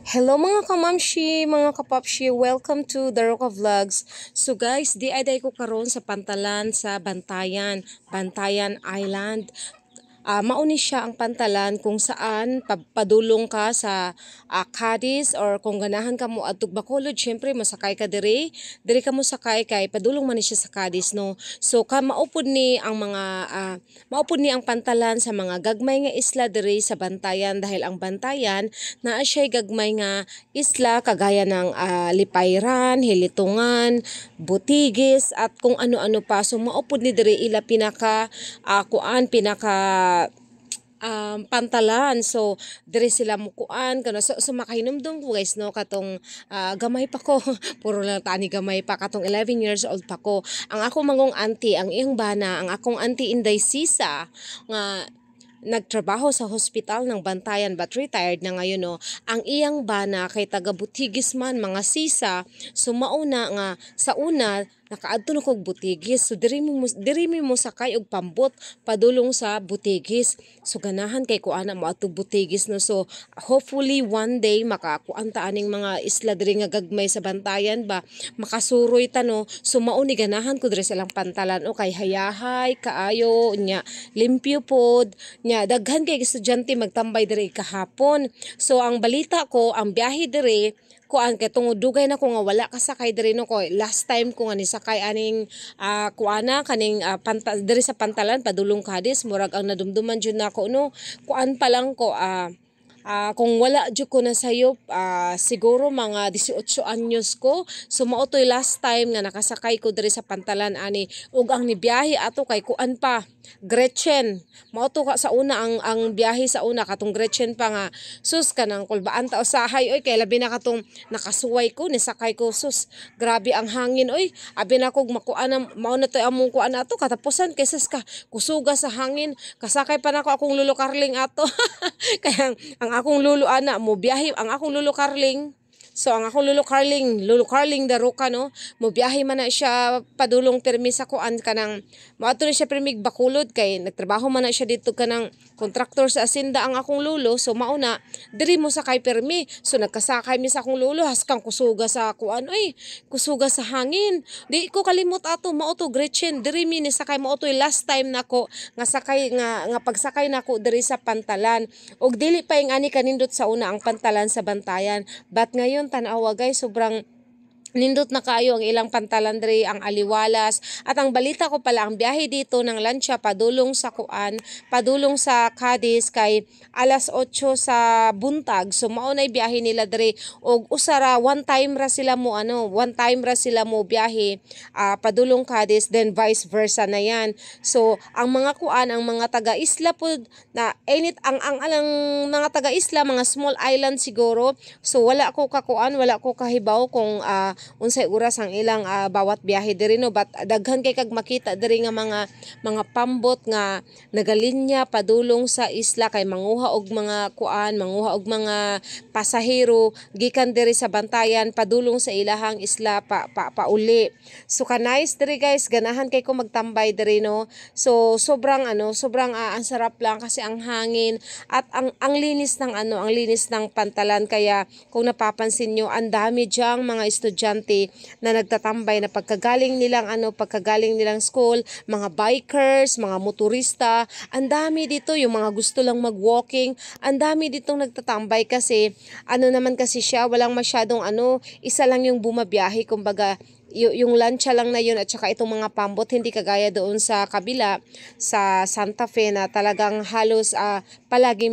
Hello mga kamamshi, mga kapapshi, welcome to the Roca Vlogs. So guys, di ay ko karon sa pantalan sa Bantayan Island. Mauni siya ang pantalan kung saan padulong ka sa Cadiz or kung ganahan ka mo adtog Bacolod, syempre masakay ka diri ka mo sakay kay padulong man ni siya sa Cadiz no. So maupod ni ang mga maupod ni ang pantalan sa mga gagmay nga isla diri sa Bantayan dahil ang Bantayan naa siya gagmay nga isla kagaya ng Lipayran, Hilitungan, Butigis at kung ano-ano pa. So maupod ni diri ila pinaka pantalan. So diri sila mukuan kano so makahinumdum ko guys no katong gamay pa ko puro lang tani gamay pa katong 11 years old pa ko. Ang ako mangong auntie, ang iyang bana, ang akong auntie Inday Sisa nga nagtrabaho sa hospital ng Bantayan but retired na ngayon no. Ang iyang bana kay taga Butigis man mga sisa, so mauna nga sa una nakaadto na kog Butigis. So diri mo sakay og pambot padulong sa Butigis. So ganahan kay kuana mo adto Butigis no. So hopefully one day makakuan ta aning mga isla diri nga gagmay sa Bantayan ba makasuroy ta no. So mauni ganahan ko diri sa ilang pantalan o kay hayahay kaayo nya limpyo pod nya daghan kay estudyante magtambay diri kahapon. So ang balita ko ang biyahe diri kuan kay tungod dugay na ko nga wala ka sakay diri no ko last time ko nga ni sakay aning kuana kaning diri sa pantalan padulong Cadiz murag ang nadumduman jud nako no kuan pa lang ko kung wala jud ko na sayop siguro mga 18 anyos ko. So mao toy last time nga nakasakay ko diri sa pantalan ani ug ang nibiyahe ato kay kuan pa Gretchen. Mao to ka sa una ang biyahe sa una katong Gretchen pa nga sus kanang kulbaan ta usahay oy kay labi na katong nakasuway ko ni sakay ko sus grabe ang hangin oy abi na kog makuan mao na toy among kuan ato katapusan kay sus ka kusuga sa hangin kasakay pa nako akong lulo Carling ato kaya ang akong lulo ana mo biyahe ang akong lulo Carling. So ang akong lulo Carling the Roca no, mo biyahe man na siya padulong permi sa kuan kanang moadto na siya permig Bacolod kay nagtrabaho man na siya dito kanang kontraktor sa asinda ang akong lulo. So mauna diri mo sakay permi. So nagkasakay mi sa akong lulo haskang kusuga sa kuan oy kusuga sa hangin. Di ko kalimot ato mao to Gretchen diri mi ni sakay mao toy last time nako nga sakay nga pagsakay nako diri sa pantalan og dili pa ing ani kanindot sa una ang pantalan sa Bantayan but ngayon tanawa guys sobrang nindot na kaayo ang ilang pantalan diri ang aliwalas at ang balita ko pala ang biyahe dito ng lancha padulong sa kuan padulong sa Cadiz kay alas 8 sa buntag. So mao nay biyahe nila diri og usara one time ra sila mo biyahe padulong Cadiz then vice versa na yan. So ang mga kuan ang mga taga-isla pod na init ang mga taga-isla mga small island siguro. So wala ko kahibaw kung unsay oras ang ilang bawat biyahe diri no but daghan kay kag makita diri nga mga pambot nga nagalinya padulong sa isla kay manguha og mga mga pasahero gikan diri sa Bantayan padulong sa ilahang isla pauli. So nice diri guys ganahan kay ko magtambay diri no. So sobrang ang sarap lang kasi ang hangin at ang linis ng pantalan kaya kung napapansin nyo ang dami diyang mga estudyante na nagtatambay na pagkagaling nilang school, mga bikers, mga motorista, ang dami dito yung mga gusto lang mag-walking, ang dami ditong nagtatambay kasi naman kasi siya walang masyadong isa lang yung bumabiyahe kumbaga yung lancha lang na yun at saka itong mga pambot hindi kagaya doon sa kabila sa Santa Fe na talagang halos palagi